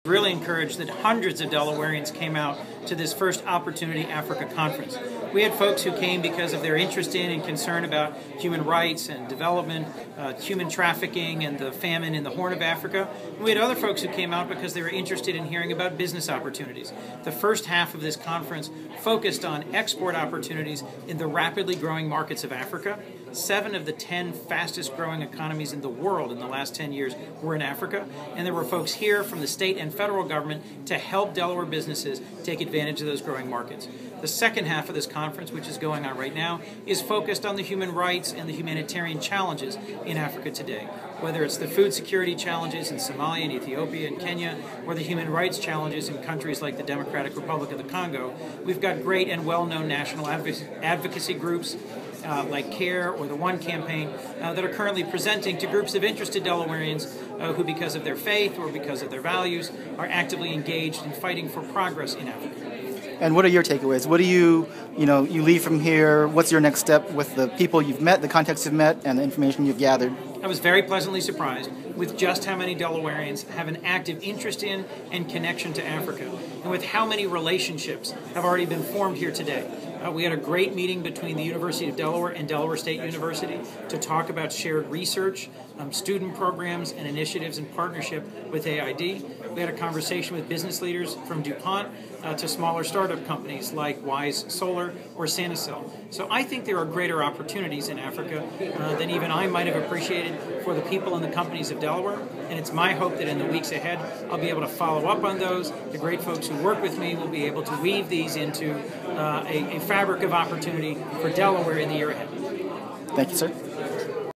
Really encouraged that hundreds of Delawareans came out to this first Opportunity Africa conference. We had folks who came because of their interest in and concern about human rights and development, human trafficking and the famine in the Horn of Africa. And we had other folks who came out because they were interested in hearing about business opportunities. The first half of this conference focused on export opportunities in the rapidly growing markets of Africa. 7 of the 10 fastest growing economies in the world in the last 10 years were in Africa, and there were folks here from the state and federal government to help Delaware businesses take advantage of those growing markets. The second half of this conference, which is going on right now, is focused on the human rights and the humanitarian challenges in Africa today. Whether it's the food security challenges in Somalia and Ethiopia and Kenya, or the human rights challenges in countries like the Democratic Republic of the Congo, we've got great and well-known national advocacy groups like CARE or the One Campaign that are currently presenting to groups of interested Delawareans who, because of their faith or because of their values, are actively engaged in fighting for progress in Africa. And what are your takeaways? What do you leave from here? What's your next step with the people you've met, the contacts you've met, and the information you've gathered? I was very pleasantly surprised with just how many Delawareans have an active interest in and connection to Africa, and with how many relationships have already been formed here today. We had a great meeting between the University of Delaware and Delaware State University to talk about shared research, student programs, and initiatives in partnership with AID. We had a conversation with business leaders from DuPont to smaller startup companies like Wise Solar or SantaCell. So I think there are greater opportunities in Africa than even I might have appreciated for the people and the companies of Delaware, and it's my hope that in the weeks ahead I'll be able to follow up on those. The great folks who work with me will be able to weave these into a fabric of opportunity for Delaware in the year ahead. Thank you, sir.